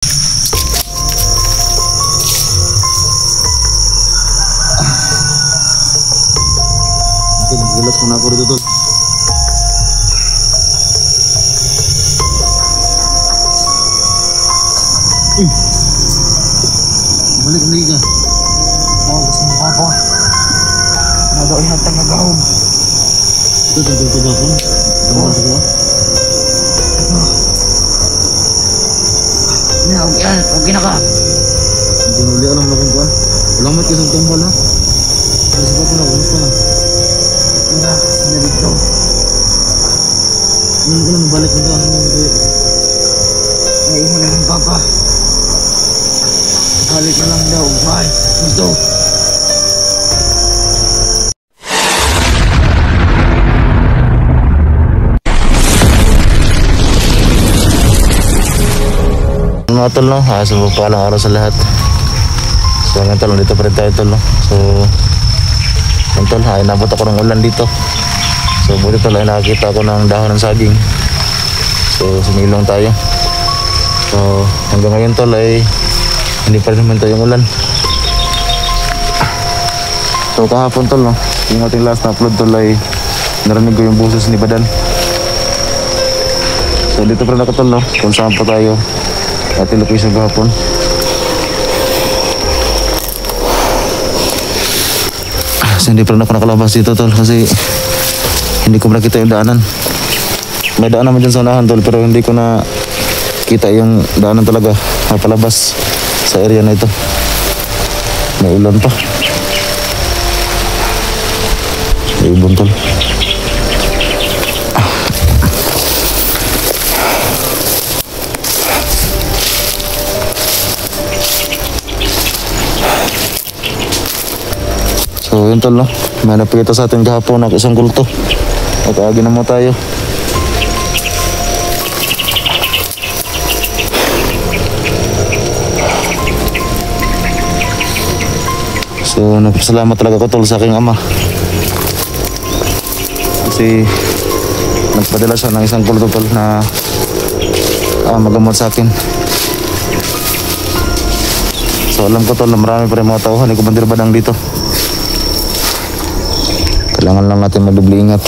Relax muna ako dito, tol. Balik lagi ka. Oh, gusto mo ako. Nagawa na tagagawin. Ito, ako. Tumasa ko. Okay na ka. Ginuli ka naman akong kuhan. Salamat ka sa tumbal, ha. Kasi pa ko na, kumusta na? Okay na, sila dito. Ngayon ko lang balik nito. Ano naman kayo? Ngayon mo lang yung papa. Balik na lang daw. Bye. Gusto. Mga tol, no? So, paalang araw sa lahat. So, ngayon tol, dito pa rin tayo, tol, no? So, ngayon tol, ay nabot ako ng ulan dito. So, buti tol, ay nakakita ako ng dahon ng saging. So, sumilong tayo. So, hanggang ngayon tol, ay hindi pa rin naman tayo yung ulan. So, kahapon tol, no? Yung ating last na upload tol, ay narinig ko yung boses ni Badan. So, dito pa rin ako tol, no? Kung saan pa tayo ating location kahapon. So, hindi pa rin ako nakalabas dito tol kasi hindi ko nakita yung daanan. May daan naman dyan sa unahan tol pero hindi ko na kita yung daanan talaga mapalabas sa area na ito. May ulan pa. May ibon tol. So yun tol, no? May napakita sa atin kahapon na isang kulto. Mag-aagi na mo tayo. So nagpasalamat talaga ko tol sa aking ama. Kasi nagpadala siya ng isang kulto tol na magamot sa akin. So alam ko tol na marami pa rin mga tauhan ni Kumandir Badang dito. Kailangan lang natin magdubli ingat.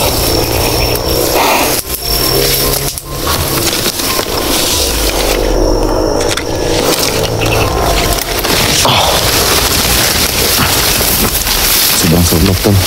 Sobrang sublok tol.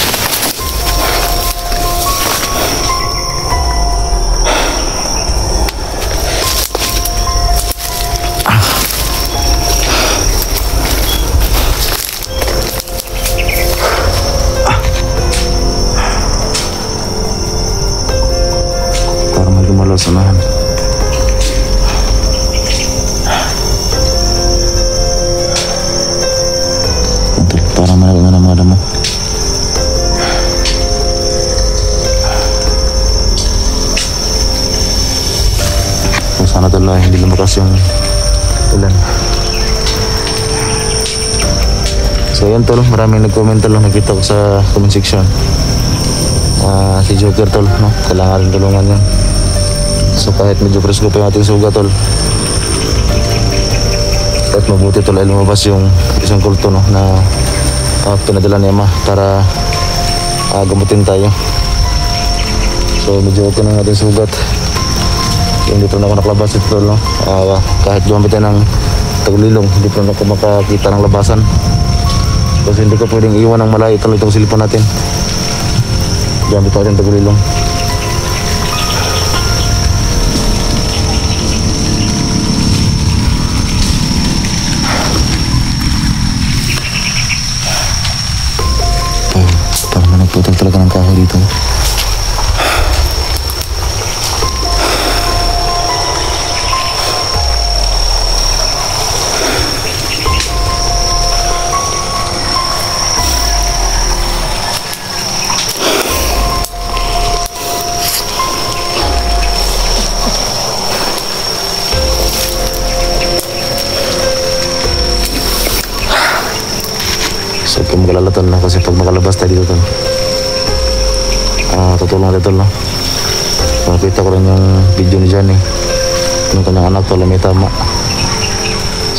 Sanahan. Untuk para mana mga damo. So, sana talaga hindi lumakas yung ulan. So yan tol, maraming nag-comment tol, nakita ko sa comment section. Si Joker tol, no? Kailangan rin tulungan yan. So kahit medyo presko pa yung ating suga tol, kahit mabuti tol ay lumabas yung isang kulto, no, na pinadala ni Ama para gamutin tayo. So medyo okay na yung ating sugat. Hindi pa na ako nakalabas ito tol, no? Kahit gumamit tayo ng tagulilong, hindi pa na ako makakita ng labasan. Kasi hindi ko pwedeng iwan ng malayo tol itong silipon natin. Gamit natin tagulilong. Putol talaga ng kahoy dito. So kung magalala tol na kasi pag makalabas tayo dito tol, tutulong natin tol, no? Nakita ko rin yung video ni Johnny, yung kanyang anak tol, may tama.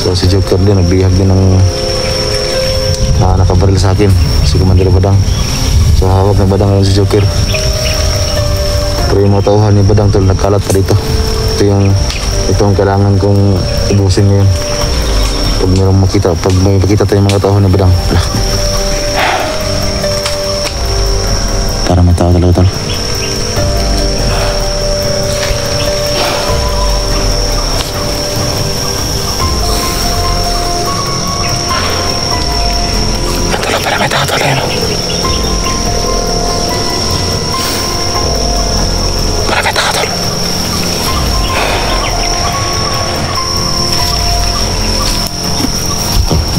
So si Joker din nagbihag din ng nakabaril sa akin, si Commander Badang. So hawak ng Badang ngayon si Joker. Pero yung mga tauhan ni Badang tol nagkalat pa dito. Ito ang kailangan kong ubusin ngayon. Pag may makita tayong mga tauhan ni Badang. Para may tao talaga tol. Para may tao tol yan. Para may tao tol.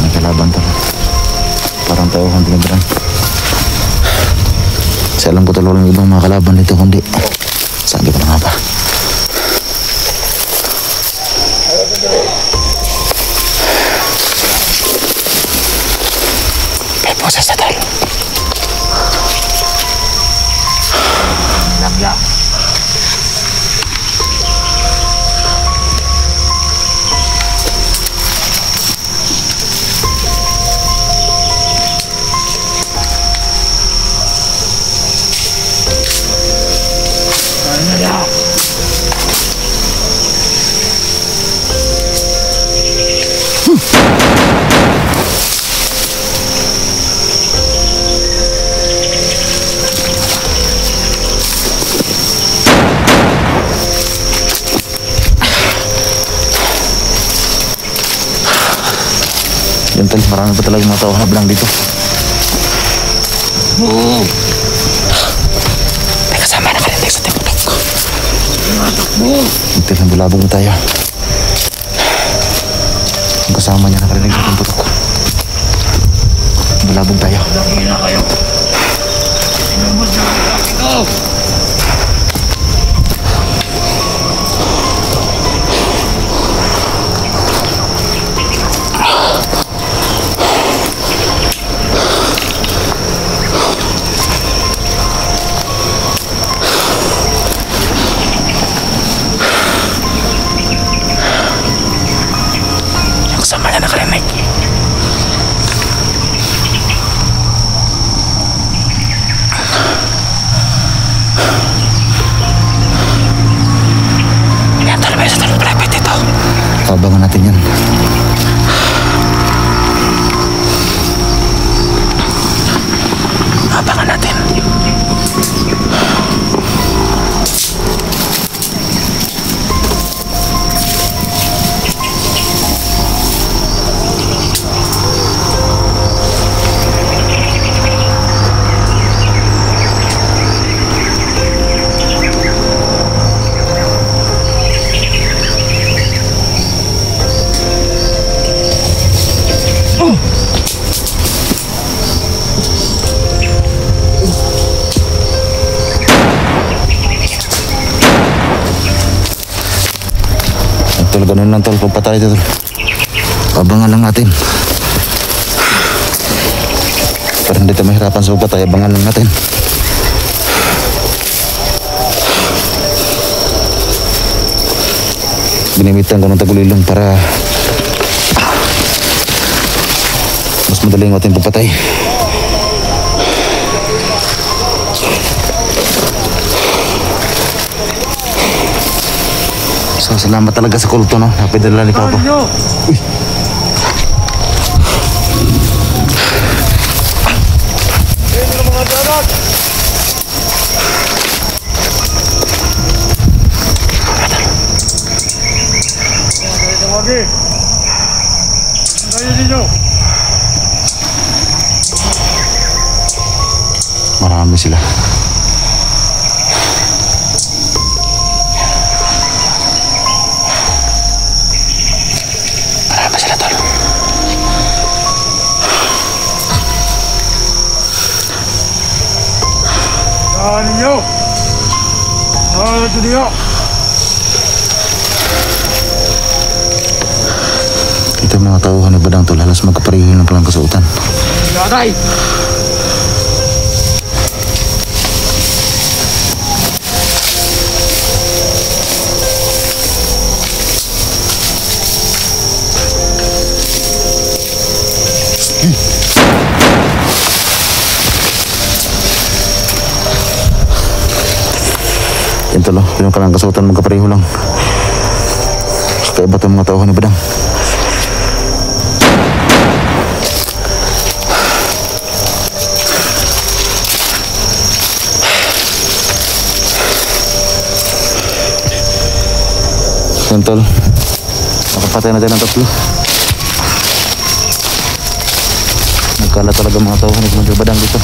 May kalaban tol. Parang tayo kung tinibiran. Kasi alam ko tol walang ibang mga kalaban dito kundi saan di ko na nga ba. May boses na tol. Labla. Yan tol, marami pa talaga mga tao na bilang dito. May kasama na kalitig sa timutok ko. Ito lang bulabog na tayo. Ang kasama niya nakarinig sa timutok ko. Bulabog tayo. Lagi na kayo. Inumod na kayo ito. Sama niya nakarinig. Yan talaga sa talong private ito. Abangan natin yan. Abangan natin. Tol, ganun lang tol, pagpatay ito tol. Abangan lang natin. Para hindi tayo mahirapan sa pagpatay, abangan lang natin. Ginamitan ko ng tagulilong para mas madaling ating pagpatay. So, salamat talaga sa kulto, no? Napidala ni Papa. Uy! Marami sila. Ninyo! Ito niyo! Ito mga tauhan ni Badang tol, halos magkapareho ng palang kasuotan. Gatay! Yan tol, yung kanang kasuotan magkapareho lang. Kaya ba itong mga tauhan ni Badang? Yan tol, nakapatay na tayo ng tatlo. Nagkala talaga mga tauhan ni Commander Badang dito.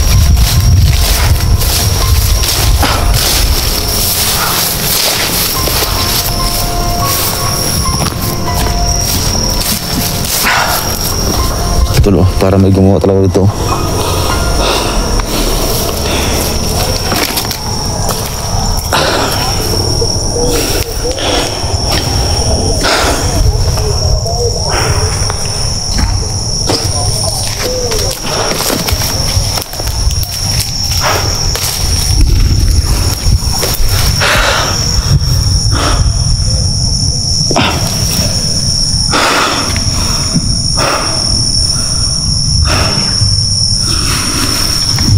Tulo, para may gumawa talaga dito.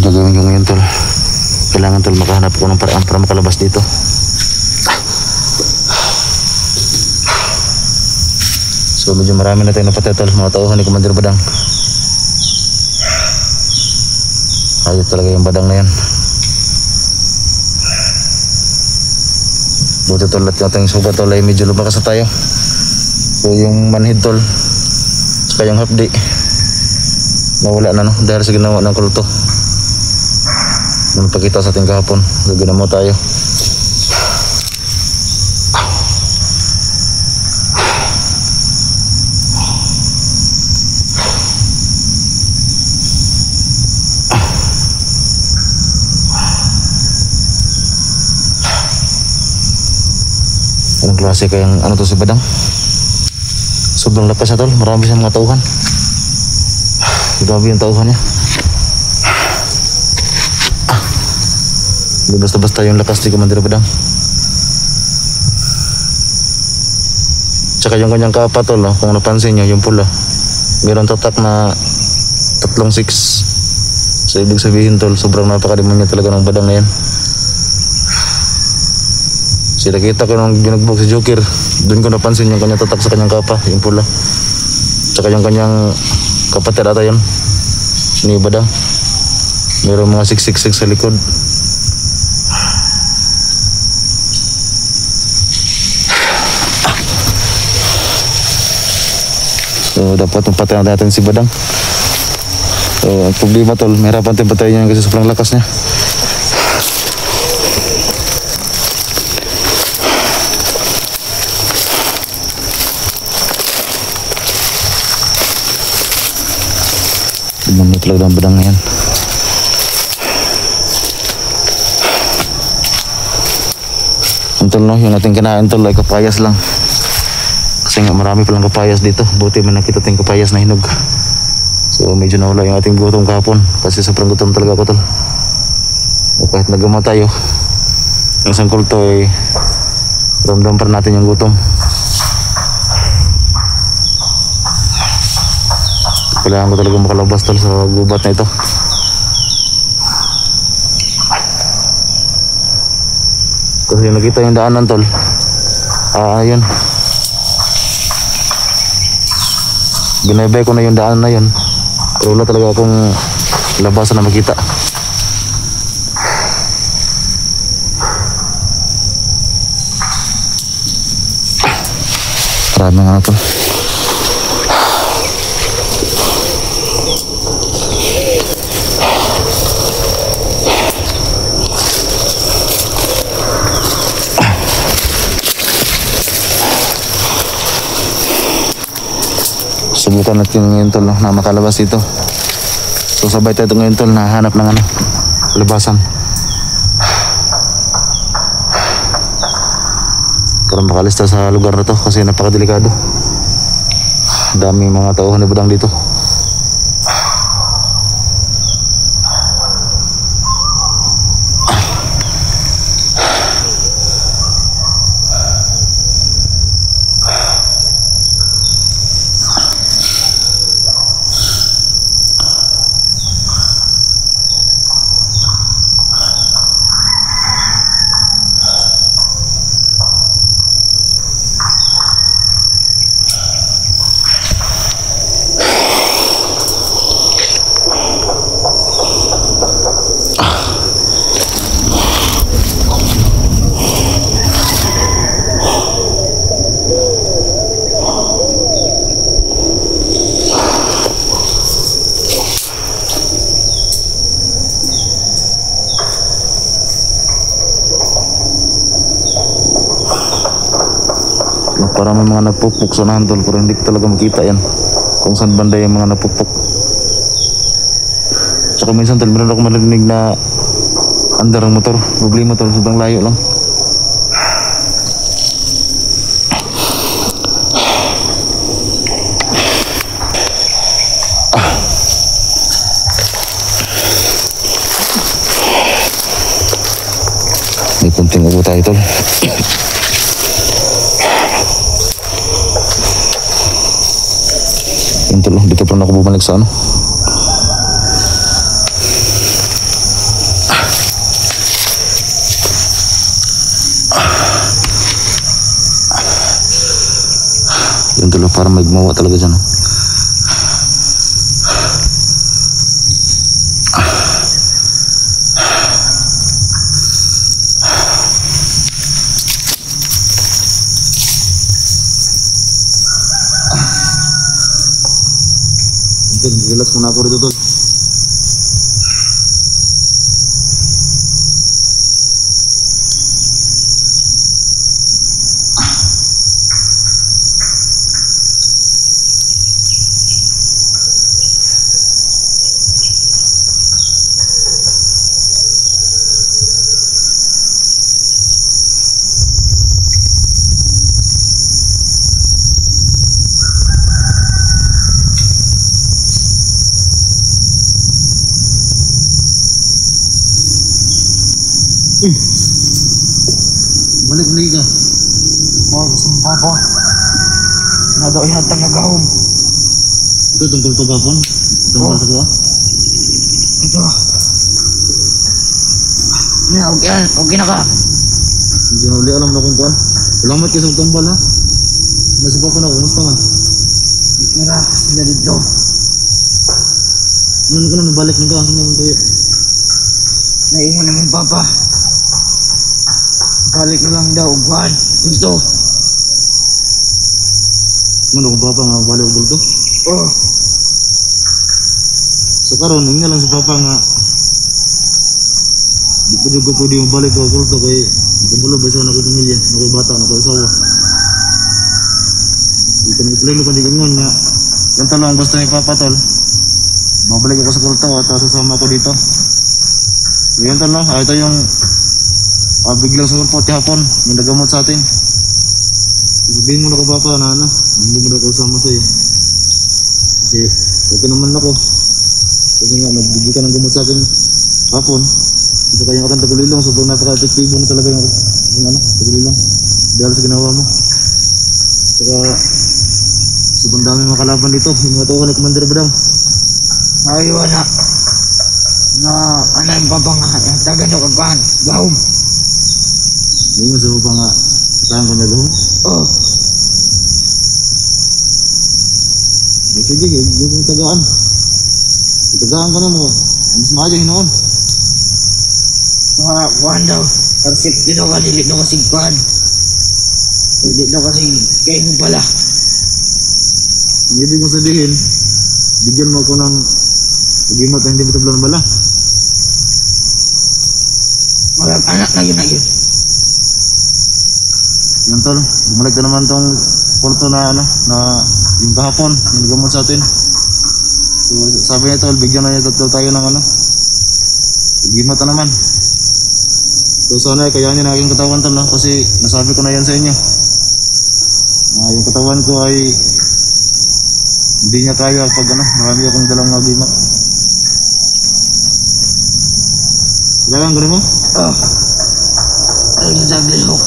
Gagawin ko ngayon tol, kailangan tol makahanap ko ng paraan para makalabas dito. So medyo marami na tayong napatay tol, mga tauhan ni Commander Badang. Ayos talaga yung Badang na yan. Buti tol at yung ating sugat tol ay medyo lumakas na tayo. So yung manhid tol saka yung hapdi nawala na no, dahil sa ginawa ng kulto. Nung pagkita sa ating kahapon, gagawin mo tayo. Anong klase kayang ano to si Badang? Sobrang lakas na tol, marami siyang mga tauhan. Grabe yung tauhan niya. Hindi basta-basta yung lakas ni Commander Badang. Tsaka yung kanyang kapa tol, kung napansin nyo, yung pula, mayroon tatak na 3-6. So ibig sabihin tol, sobrang napakademonyo talaga ng Badang na yan. Sila kita ko nung ginugbog si Joker, doon ko napansin yung kanyang tatak sa kanyang kapa, yung pula. Tsaka yung kanyang kapatid ata yun ni Badang, mayroon mga 666 sa likod. So dapat mapatayan natin si Badang. So ang problema tol, mahirapan tayong patayin niya kasi sobrang lakas niya. Tignan mo talaga ang Badang na yan. Ang tol no, yung ating kinain tol ay kapayas lang. Kasi nga marami palang kapayas dito. Buti man nakita tayong kapayas na hinog. So medyo nawala yung ating gutom kahapon. Kasi sobrang gutom talaga ako tol. O kahit nagama tayo, yung isang kulto ay ramdam pa natin yung gutom. Kailangan ko talaga makalabas tol sa gubat na ito. Kasi nakita yung daanan tol. Ayun. Binaybay ko na yung daan na yun. Pero wala talaga akong labasan na makita. Marami nga ito. Subukan natin ngayon tol na makalabas dito. So sabay tayo ngayon tol na hanap ng labasan para makalista sa lugar na to kasi napakadelikado. Daming mga tauhan ni Badang dito. may mga nagpupok sa unahan tol, pero hindi ko talaga makita yan kung saan banda yung mga nagpupok. Tsaka minsan tol, meron ako marinig na andar ang motor. Problema tol, sobrang layo lang. May kunting ubo tayo tol. Yun tol, dito pa na ako bumalik sa ano. Yun tol, parang may gumawa talaga dyan. Relax muna ako rito tol. Balik lagi ka. Oh, gusto mo papa. Na daw ihatag na gahom. Ito tungkol to gapon. Tungkol sa ko. Ito. Okay na ka. Hindi na uli alam na kung kuan. Salamat kayo sa tumbal ha. Nasupa ko na, kumusta ka? Hindi na sila dito. Ano ka na, nabalik na ka. Ano yung tayo? Naiwan namin papa. Balik na lang daw, buwan. Gusto. Ano kung papa nga balik ko to? Oh, So karon nga lang sa papa nga di ko juga pwede mabalik ko to kay kamulo ba sa ako pamilya, ako bata, ako asawa. Di ko nagtuloy ko ngon nga yan talo ang gusto ni papa tol. Mabalik ako sa kulto at sasama ko dito. Yan talo, ito yung biglang sumurpot hapon, yung nagamot sa atin. Sabihin mo na ko papa na ano, hindi mo na ako sama sa'yo. Kasi okay naman ako. Kasi nga nagbigay ka ng gamot sa akin hapon. Ito kayong akan Tagulilong, sobrang napaka-epektibo na talaga yung ano, Tagulilong. Dahil sa ginawa mo. Saka sobrang dami mga kalaban dito, yung mga tuwa ni Commander Badam. ayaw na. Na, ano yung papa nga, yung tagan daw kagwan. Gahom. Yung nga sa pa nga, kayang ko niya gawin. Oh, Sige, yung tagaan. Itagaan ka na mo. Ang mas maaja hinoon. mga kuhan daw. Karsip din daw ka, dilit daw kasi kuhan. Dilit daw kasi kayo mo pala. Ang ibig mo sabihin, bigyan mo ako ng pagimat na hindi betablan bala. Walang anak na yun. Yan tol, bumalik na naman tong porto na ano, na yung kahapon, yung gamot sa atin. So sabi niya tol, bigyan na niya tayo ng ano, pagimat na naman. So sana kayanin na aking katawan tol, no? Kasi nasabi ko na yan sa inyo. Yung katawan ko ay hindi niya kaya pag ano, marami akong dalang nagimat. Kailangan gano'n mo? Oh, ay nagdagli ho.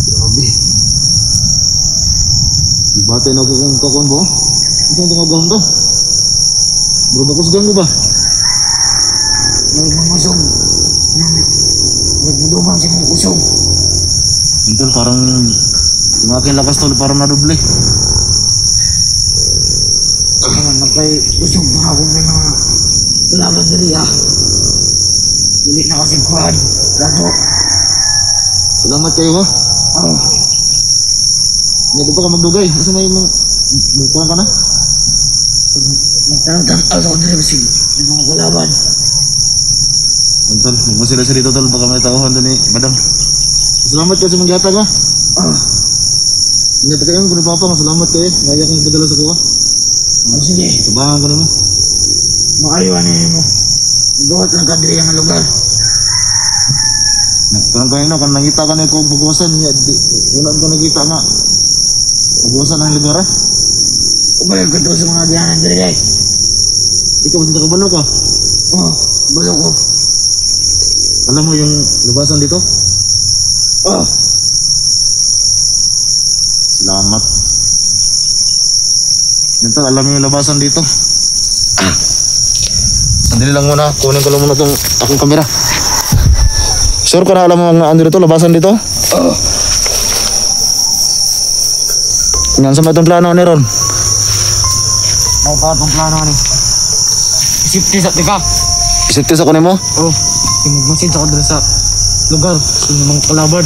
Grabe. Ibatay na ako kung kakon mo. Saan ito magahon to? Bro, bakusgan mo ba? May mga usog. Nagmulumang si mga usog. Ito parang yung aking lakas tol parang nadoble. Mga nagkay usog na akong may mga kalaban dali ah. Dili na kasi kuhan. Lago. Salamat kayo ha. Oh. Hindi pa ka magdugay. Kasi may bukuhan ka na. Nagtanong-tanong ako dito kasi may mga kalaban. Tol, magmasila siya dito tol. Baka may tauhan doon eh. Madam. Salamat kayo sa mga gatag ha. Oh. Hindi pa kayo kung napapang. Salamat kayo. Ngayon kang padala sa kuha. Oh, sige. Sabahan ko naman. Makaiwanin mo. Magawat lang ka diri ang lugar. Parang kayo na, kung nakita ka na ikaw bagusan, una ko nakita nga. Bagusan ang lugar ha. Ubalik ko to sa mga diyanan diri guys. Ikaw ba sa kabalo ka? Oh, balo ko. Alam mo yung lubasan dito? Oh. Salamat. Ito, alam mo yung labasan dito. Sandali lang muna, kunin ko lang muna itong akong kamera. Sure ka na alam mo ang ano dito, labasan dito? Oh. Yan sa itong plano ni Ron. Mau pa itong plano ni. Isipti sa tika. Isiptis ako ni mo? Oh. Pinagmasin sa kadra sa lugar. Sa mga kalaban.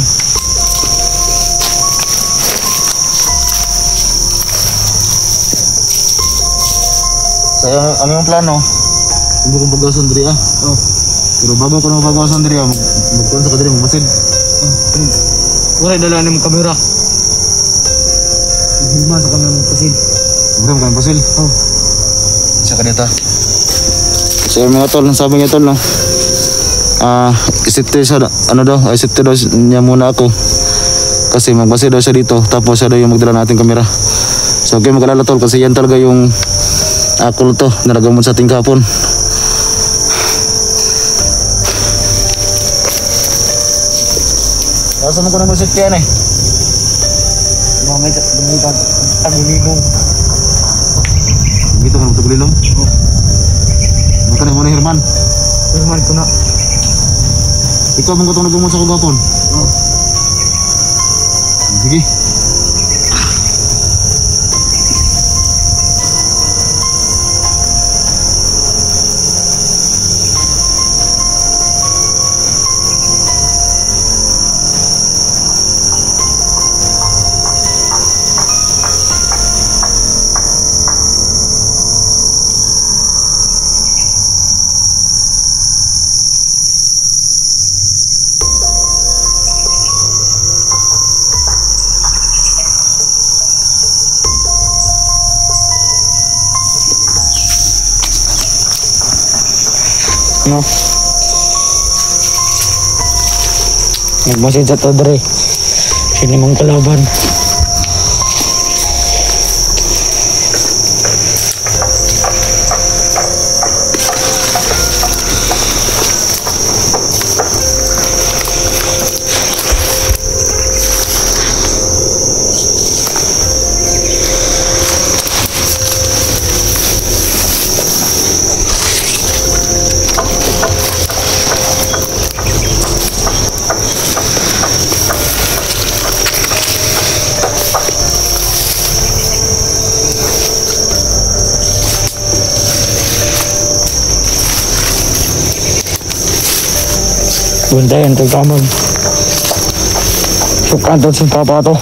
So ang yung plano, hindi ko bagasan diri ah. Oh. Pero bago ko na bagasan diri ah, magkuhan sa kadiri, magmasid. Oh. Wala dala ni mong kamera. Higman sa kamera mong pasid. Bram kan pasil. Oh. Sa kanita. So yung mga tol, sabi niya tol no. Isipte sa ano daw, isipte daw niya muna ako. Kasi magbase daw siya dito, tapos siya daw yung magdala nating kamera. So okay mag-alala tol, kasi yan talaga yung ako to, naragamon sa ating kahapon. Nasa mo ko na musik yan eh. Mga may tagulilong. Dito ka na matagulilong? Oh. Maka na muna Herman. Firman ko na. Ikaw mong katong nagumon sa kagapon. Oh. Sige. No. Nagmasid sa to dre. Sini mong kalaban. Buntayan ito kamag. Sukan to si papa to.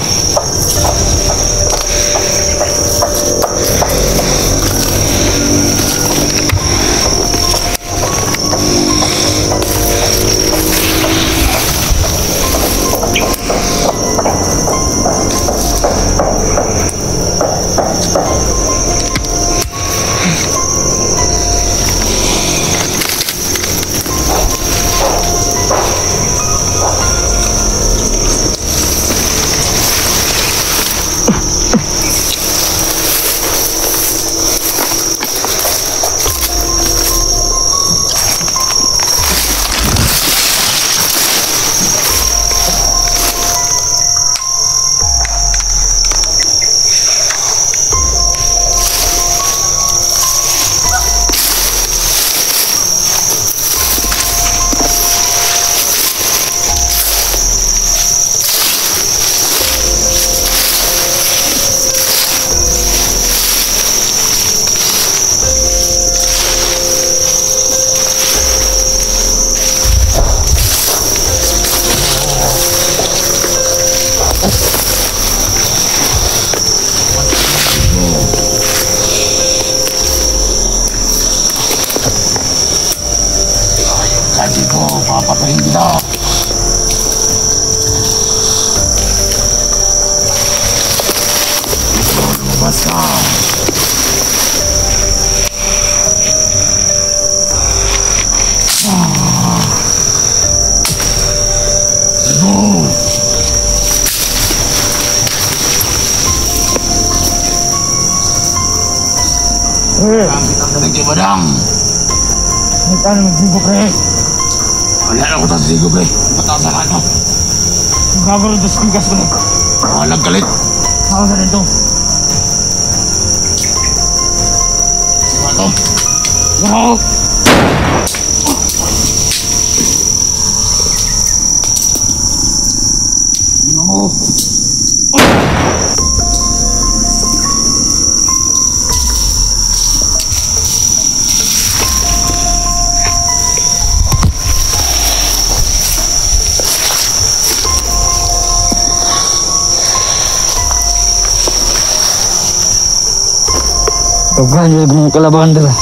banda. Lumabas ka. Kita badang. Kita magsigo pre. Wala na ko ta sigo pre. Mataas na ito. Gagawin ito sa tigas pre. Walang galit. Ako na rin ito. Sima ito. Gamaw. No. Tugan juga mau kelabakan dulu.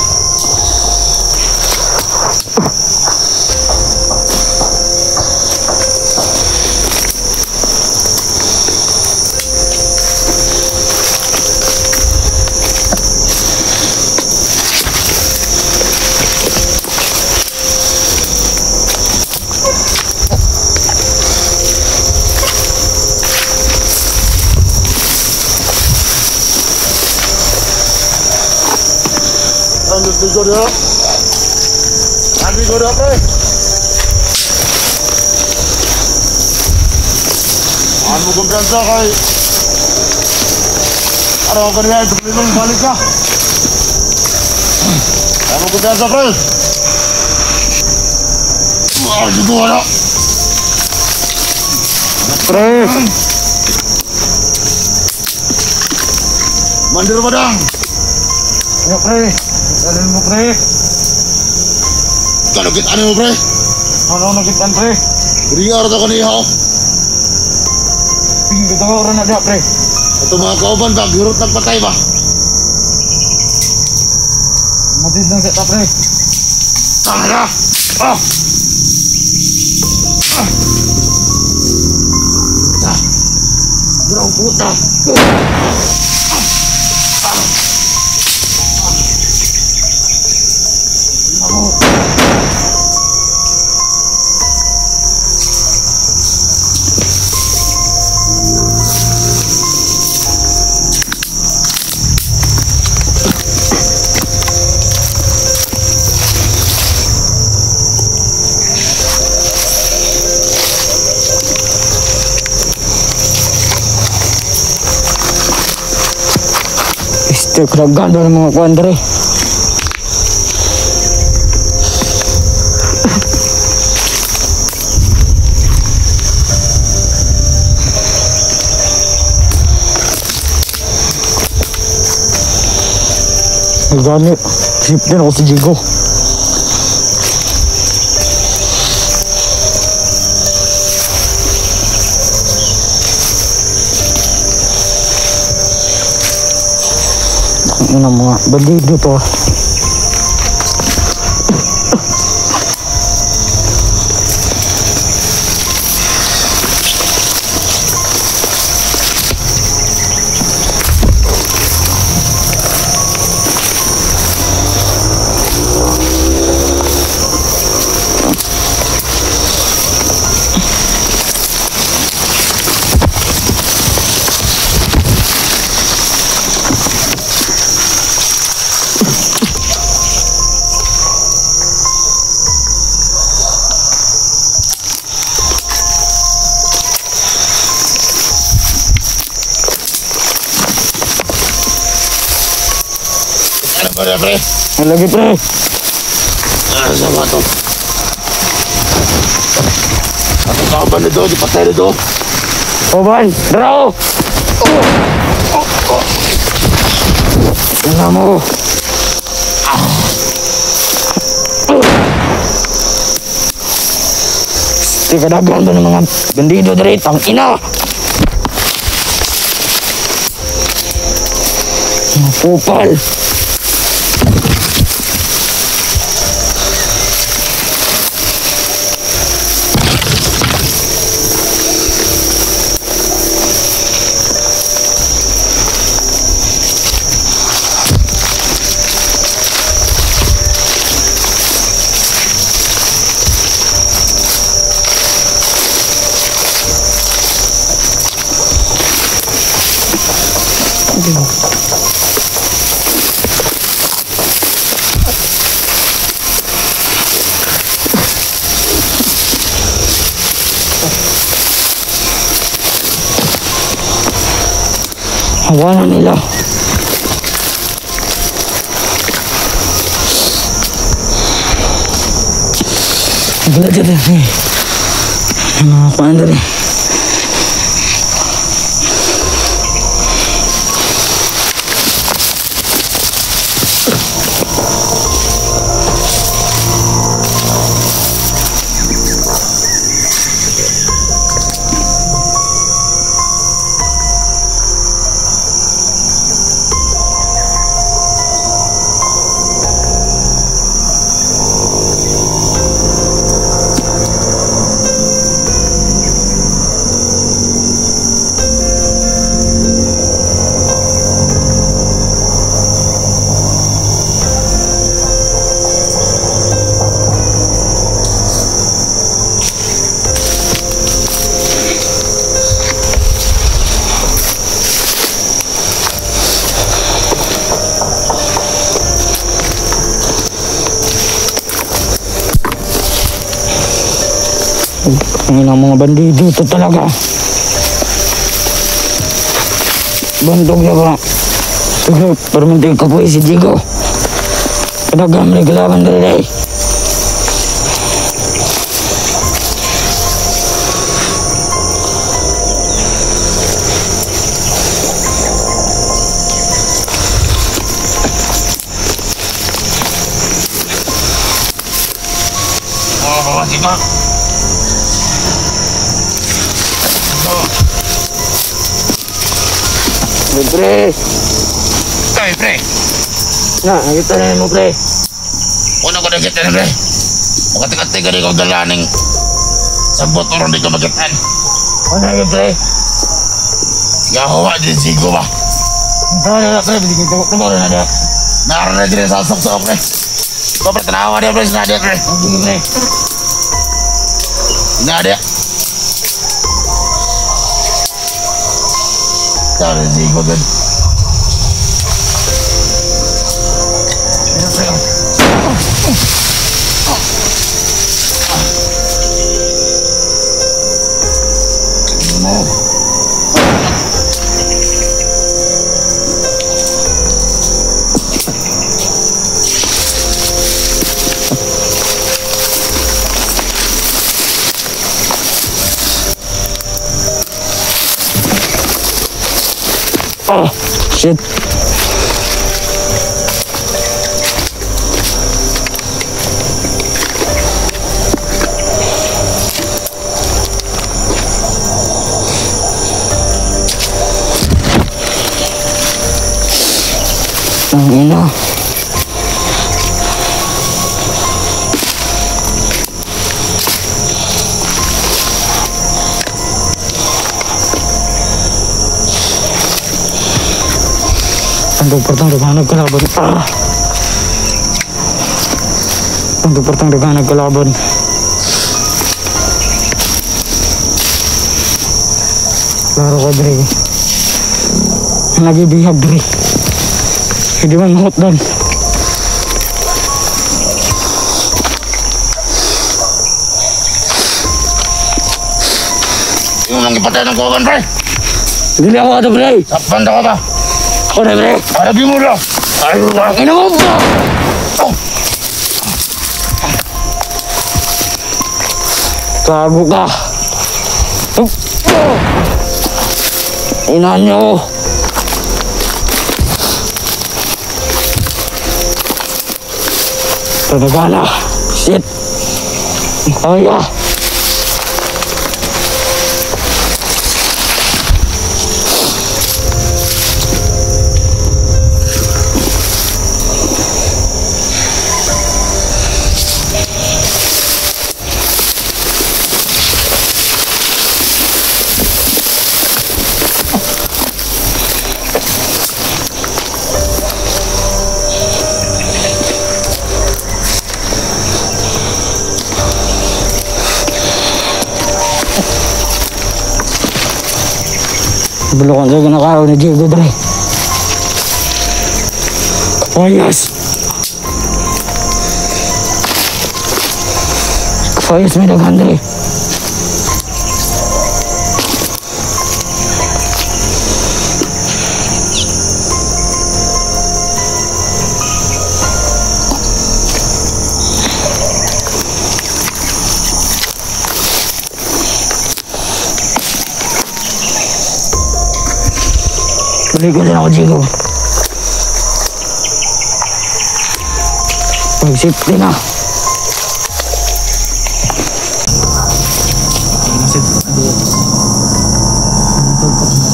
Tigo dia. Nanti tigo dia apa? Anu kumpiasa kay. Araw ka niya ito pinong balik ka. Anu kumpiasa pre. Tigo dia. Pre. Mandir badang. Ya pre. Alin mo pre. Kalugit ano mo pre? Ano nagitan pre? Ringar to kaniho. Pingin kita ko rin na dia pre. Ito mga kauban ba, hirot nagpatay ba? Matid lang kita pre. Tangala! Ah! Ah! Bro, puta! Este keragam dari mga kuan dere. Gani, trip din ako sa Jigo. Ano mga bandido to. Ada pre? Lagi pre. Sama to. Ako kauban nito, di patay nito. Oban, draw. Ano mo? Tika dagang doon ng mga bandido dere, tang ina. Pupal. Hawanan nila. Wala dyan eh. Mga kuhaan dyan eh. Ang ilang mga bandido ito talaga. Bandog niya ba? Pero permintig ko po si Jigo. Kadagam na galaban dali. Oh, di ba? Pre. Kay, pre. Na, nakita na mo pre. Una ko nakita na, pre. Makatikati ka rin kong dalaning sa botoro di ko magitan. Ano yun pre? Yahawa din sigo ba? Tama na pre, bigyan ko na na. Naroon na din sa sok-sok, pre. Ito, pre, tanawa niya, pre, sinadia, pre. Sige pre. Sinadia. Sorry, sigo din. Oh, shit. Ang ina. Untuk pertandingan kelaban. Untuk pertandingan kelaban. Laro ko dre. Lagi bihag dre. Hindi man hot doon. Yung nang ipatay ng kawan, pre. Dili ako ato pre. Sapan ka ba? Ako na pre. Harapi mo lang. Ayaw lang. Ina mo ba? Oh. Tago ka. Ina nyo. Talaga na. Shit. Kaya. Belum kan saya kena kau ni Diego bre. Kapayas. Kapayas may daghan diri. Maligo din ako, Jigo. Pag-safety na.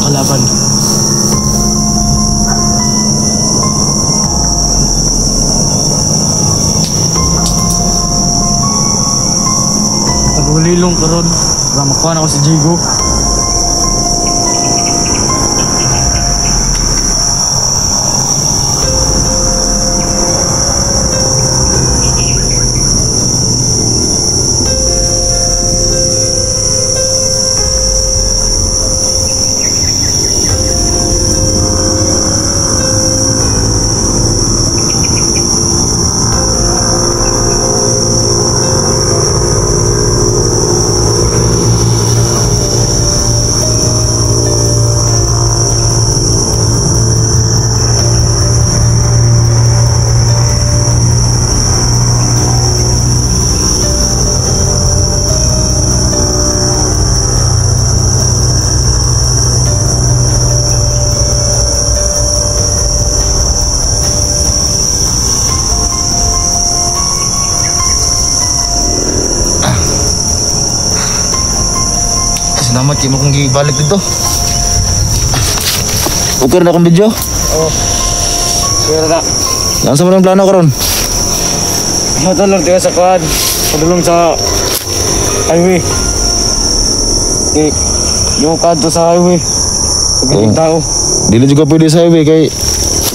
Kalaban. Pag-ulilong karon, ramakuan ako si Jigo. Salamat kayo mo kong gibalik dito. Okay na akong video. Oh. Pero na. Yan sa mga plano karon. Matulog tayo sa kuwan. Padulong sa highway. Yung kanto sa highway. Pagiging tao. Dili juga pwede sa highway kay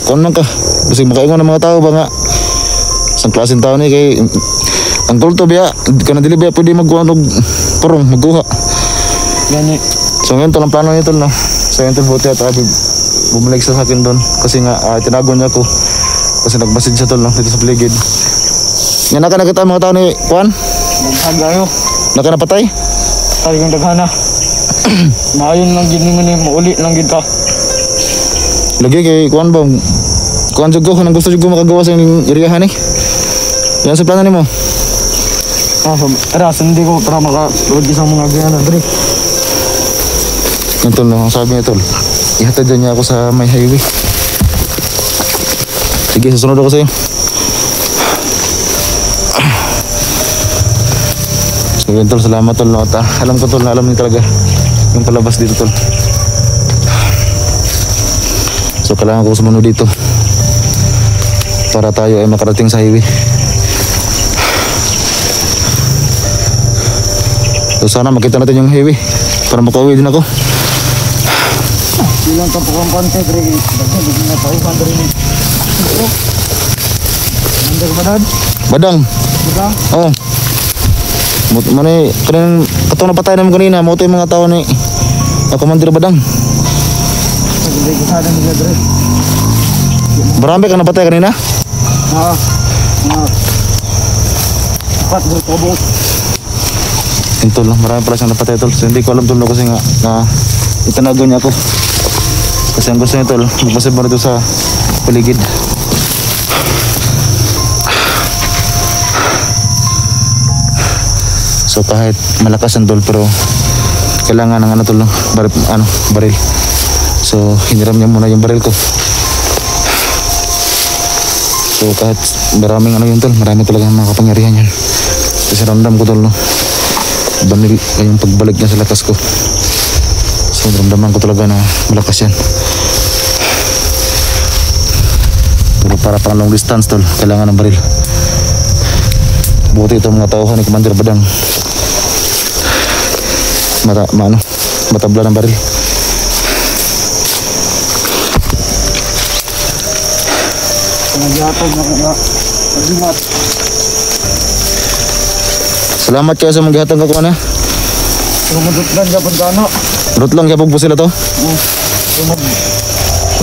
kuan man ka. Kasi makaingon ng mga tao ba nga. Sang klaseng tao ni kay ang kulto biya kana dili biya pwede magkuha og purong magkuha. Ganyan. So ngayon to lang plano nito no. So ngayon to buti at bumalik sa akin doon kasi nga tinago niya ako kasi nagbasid siya tol no dito sa paligid. Nga nakita mga tao ni Juan? Naghan kayo. Napatay? Tayo kong daghana. Maayon lang gini man mauli lang gid ka. Lagi kay Juan ba? Kuan jud ko nang gusto jud ko makagawa sa iriyahan eh. Yan sa plano nimo. Hindi ko para maka-load sa mga gana dre. Yung tol, ang sabi niya tol, ihatid niya ako sa may highway. Sige, susunod ako sa'yo. So yun tol, salamat tol. No? Alam ko tol, na alam niyo talaga yung palabas dito tol. So kailangan ko sumunod dito para tayo ay makarating sa highway. So sana makita natin yung highway para makauwi din ako. Bilang kapukang konti, pre. Daghan na tayo pandari ni. Mandar badad? Badang. Badang? Oo. Mani, kanang katong napatay naman kanina, mo yung mga tao ni Commander Badang. Hindi ko sana nila, dre. Marami ka napatay kanina? Pat, bro, kabot. Ito lang, marami pala siyang napatay tol. So, hindi ko alam tol kasi nga na itanago niya ako. Kasi ang gusto niya tol, magpasib mo na ito sa paligid. So kahit malakas ang tol pero kailangan ng ano tol, baril. So hiniram niya muna yung baril ko. So kahit maraming ano yun tol, marami talaga mga kapangyarihan yan. Kasi ramdam ko tol no. Banil yung pagbalik niya sa lakas ko. So ramdaman ko talaga na malakas yan. Pero para pang long distance tol, kailangan ng baril. Buti itong mga tauhan ni Commander Badang. Matabla ng baril. Nagyatag na kaya. Pagdimat. Salamat kayo sa maghihatag ako na. Sumadot lang Japon ka ano. Rot lang kaya po sila to. Sumad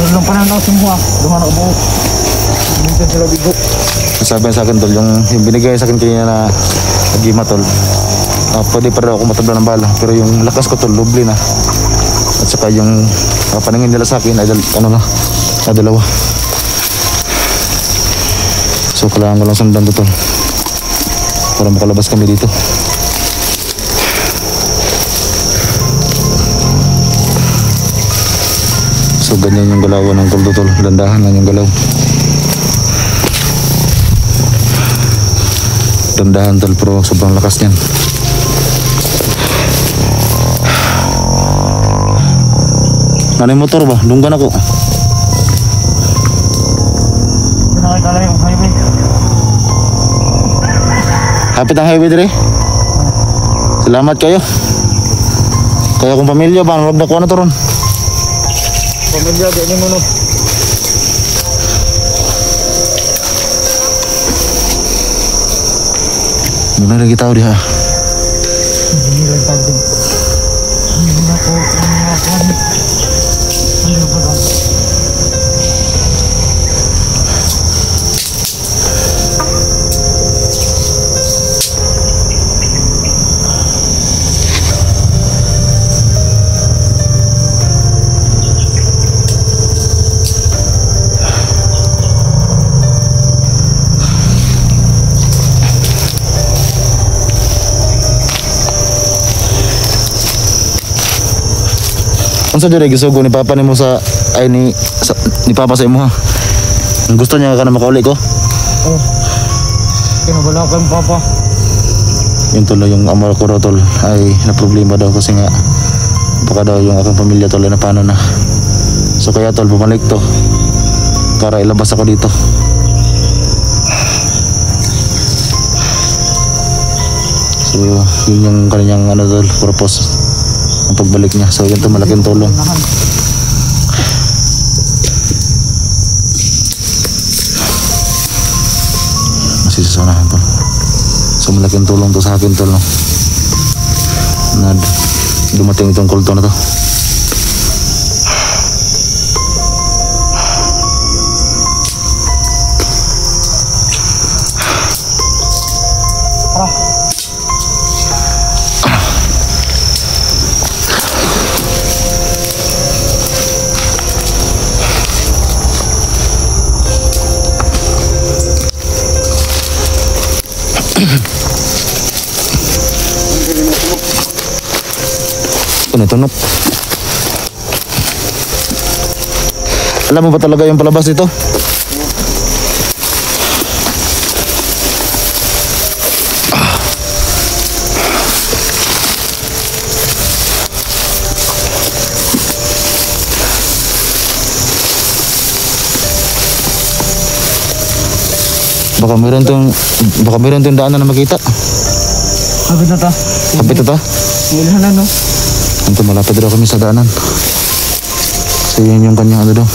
lang pa na ako sumbuha. Duman ako buo. Minsan sila bigo. Sabi niya sa akin tol, yung binigay sa akin kanina na agima tol. Pwede pa rin ako matabla ng bala, pero yung lakas ko tol, doble na. At saka yung paningin nila sa akin ay dalawa. So kailangan ko lang sundan to tol para makalabas kami dito. So ganyan yung galawan ng kulto tol, dandahan lang yung galaw. Dandahan tol, pero sobrang lakas niyan. Ano yung motor ba? Dunggan ako. Nakita lang yung highway. Hapit ang highway dire. Salamat kayo. Kaya kung pamilya ba, nalog na ko na to ron. Pamilya, di niyo muna. Muna lagi tao diha. Hindi lang tawag. Hindi na po. Ano ba ba? Unsa dire gisugo ni papa nimo sa ni papa sa imo ha? Ang gusto niya ka na makauli ko? Oh. Kinabala ko yung papa. Yung tuloy yung amor ko raw tol ay na problema daw kasi nga baka daw yung aking pamilya tol ay napano na. So kaya tol bumalik to para ilabas ako dito. So yun yung kanyang tol purpose ang pagbalik niya. So yun to malaking tulong. Masisasanahan tol. So malaking tulong to sa akin tol no? Na dumating itong kulto na to. Tunok. Alam mo ba talaga yung palabas dito? Baka meron tong daanan na makita. Kapit na ta. Kapit na ta? Wala na no. Ito malapit daw kami sa daanan. So yun yung kanyang daw.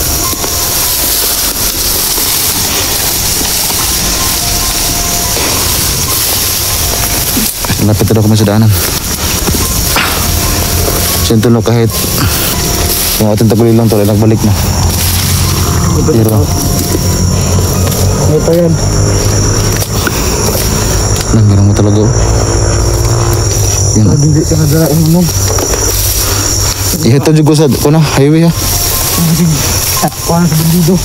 Malapit daw kami sa daanan. So yun tulog kahit yung ating taguli lang tuloy nagbalik na. Pero Ito yan. meron mo talaga oh. Yun. Hindi ka nadalain mo. Ito juga sa highway ha. Kuha na sa bandido.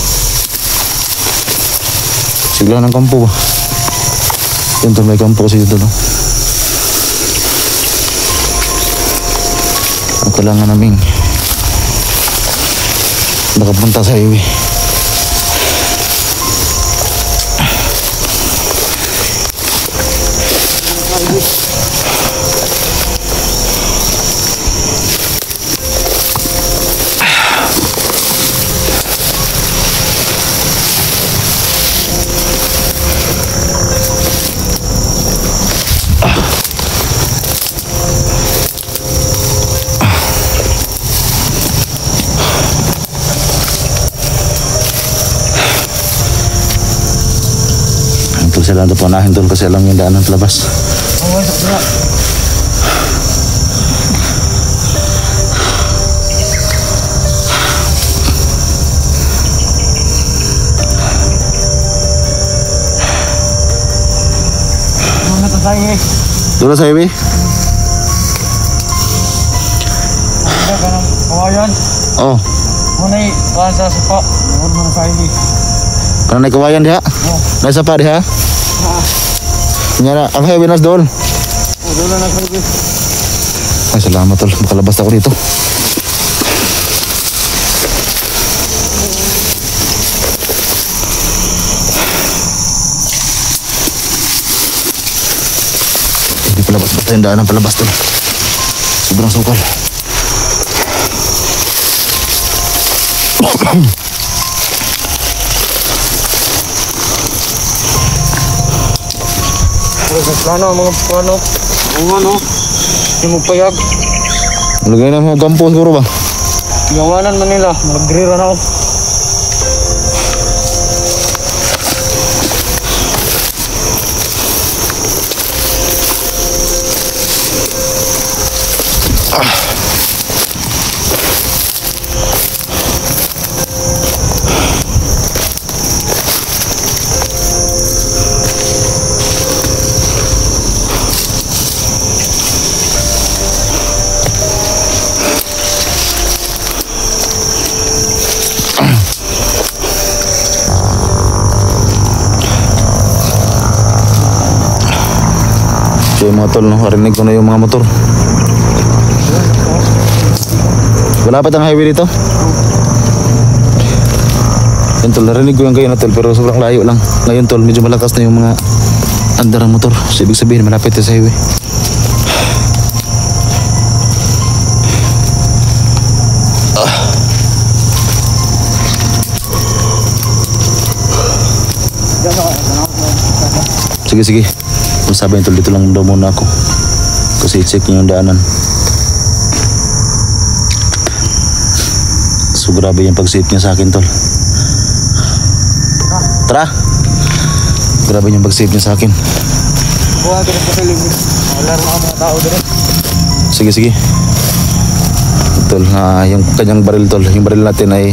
Sigla ng kampo ba? Yan to may kampo kasi dito no. Ang kailangan namin nakapunta sa highway. Sila ito punahin doon kasi alam yung daanan sa labas. highway. Doon sa highway? Hindi ka ng kawayan. Oh. Muna'y sa sapa. Muna mo sa highway. Kanang naikawayan diha? Oo. Nasa pa diha? Nya na ang highway nas doon. Doon na nag-highway. Ay, salamat tol. Makalabas ako dito. Hindi palabas pa tayong daan ng palabas tol. Sobrang sukal. Plano, mga plano. Oo ano. Yung magpayag. Lagay na mga kampo siguro ba? Gawanan man nila. Mag-grira na ako. So yung mga tol, no? Marinig ko na yung mga motor. Wala pa tang highway dito? Yan tol, narinig ko yung kayo na tol, pero sobrang layo lang. Ngayon tol, medyo malakas na yung mga andar ng motor. So ibig sabihin, malapit na sa highway. Sige, sige. Kung sabi niya tol, dito lang daw muna ako. Kasi i-check niyo yung daanan. So grabe yung pag-save niya sa akin tol. Tara! Grabe yung pag-save niya sa akin. Buha ka na sa piling. Alarm ang mga tao din. Sige, sige. Tol, yung kanyang baril tol. Yung baril natin ay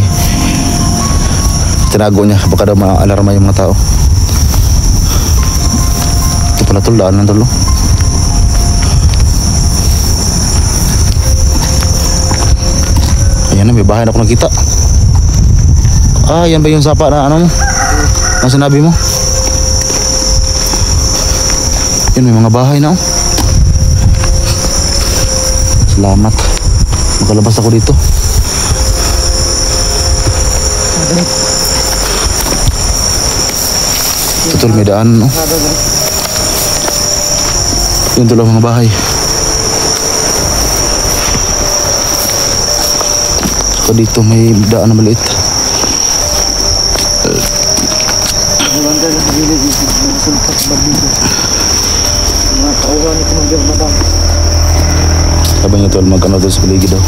tinago niya. Baka daw ma-alarma yung mga tao. Ito pala tol, daanan tol. Ayan na, may bahay na ako nakita. Ah, yan ba yung sapa na ano mo? Ang sinabi mo? Yan, may mga bahay na oh. Salamat. Makalabas ako dito. Ito tol, may daan no? Yun tol ang mga bahay. So dito may daan na maliit. Maganda na sa gilid. Nagsulpat sa bagdito. Mga kauhan ito mag-dermadang. Sabi niya tol, magkano doon sa paligid daw.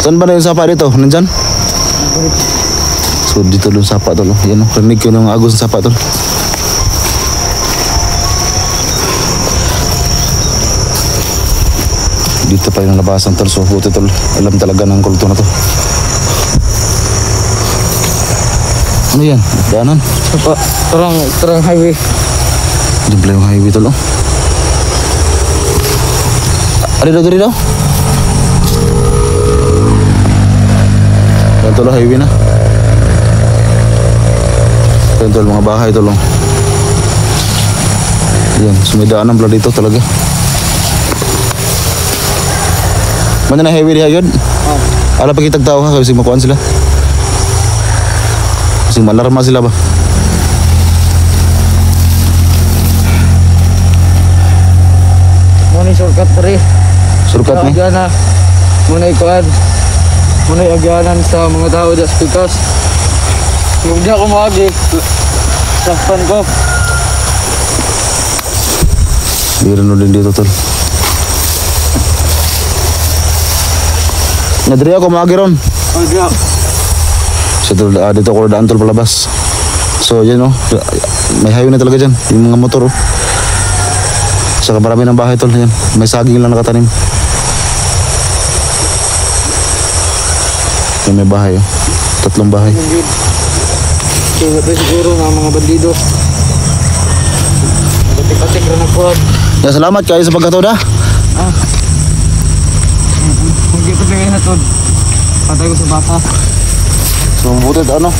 Saan ba na yung sapa dito? Nandyan? So dito doon sapa tol. Yan o, rinig ko ng agos ng sapa tol. Dito pa yung labasan tol. So puti tol. Alam talaga ng kulto na to. Ano yan? Daanan? Terang highway. Diyan pala yung highway tol oh. Dari daw? Yan tol, highway na. Yan tol, mga bahay tol oh. Yan, sumidaanan pala dito talaga. Mana na highway diha yun? Ala pa kitag tao ha, kasi makuhaan sila. Kasi malarma sila ba? Muna yung shortcut tari. Surkat ni? Agyana. Muna yung kuhan. Muna yung agyanan sa mga tao das pikas. Yung di ako mawagi. Sakpan ko. Meron din dito tol. Nadiri ako mga giron. Agya. So tol, dito ako daan tol palabas. So yan oh, may highway na talaga dyan. Yung mga motor oh. Saka marami ng bahay tol. Yan. May saging lang nakatanim. Yan may bahay oh. 3 bahay. Kaya pa siguro ng mga bandido. Patik-patik rin ako. Ya, salamat kayo sa pagkatod ha. Kung di ko bigay na to, patay ko sa bata. So mabuti ano?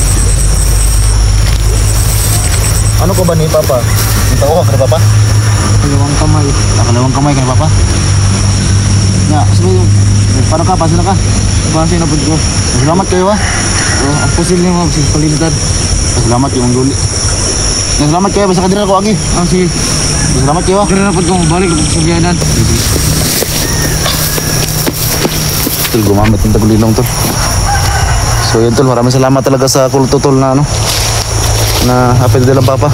Ano ko ba ni Papa? Kita ko ka Papa? Dalawang kamay. Nakalawang kamay kay Papa. Ya, sabi paano ka? Paano ka? Base na po ko. Salamat kayo ha. Ang pusil niya mga palintad. Salamat yung duli. Salamat kayo basta kadira ko agi. Sige. Salamat kayo ha. Kaya na po kung balik ako sa biyanan. Tol, gumamit ng tagulilong tol. So yun tol, maraming salamat talaga sa kulto tol na ano na apel din lang Papa.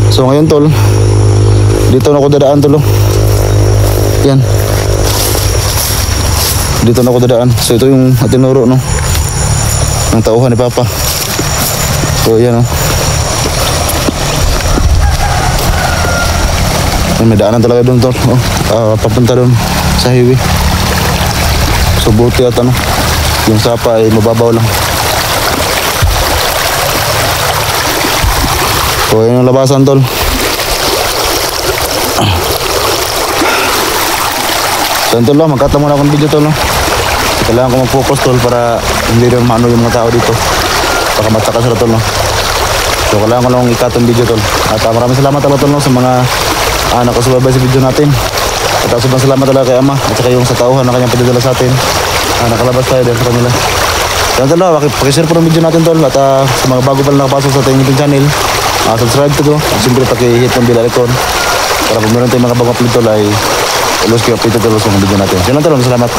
So ngayon tol, dito na ako dadaan tol. Yan. Dito na ako dadaan. So ito yung atinuro no ng tauhan ni Papa. So yan oh. May daanan talaga doon tol. Papunta doon sa highway. So buti at ano, yung sapa ay mababaw lang. So yun yung labasan tol. So yun tol, magkata muna akong video tol. Kailangan ko mag-focus tol para hindi rin maano yung mga tao dito. Baka mataka sila tol. So kailangan ko lang ikatong video tol. At maraming salamat tol sa mga nakasubaybay sa video natin. At sobrang salamat talaga kay Ama at saka yung sa tauhan na kanyang pinadala sa atin. Nakalabas tayo dahil sa kanila. Yan tol, pakishare po ng video natin tol. At sa mga bago pala nakapasok sa ating YouTube channel, subscribe to go. At siyempre pakihit ng bell icon para kung meron tayong mga bagong upload tol ay ulos kayo update tol sa mga video natin. Yan lang tol, salamat.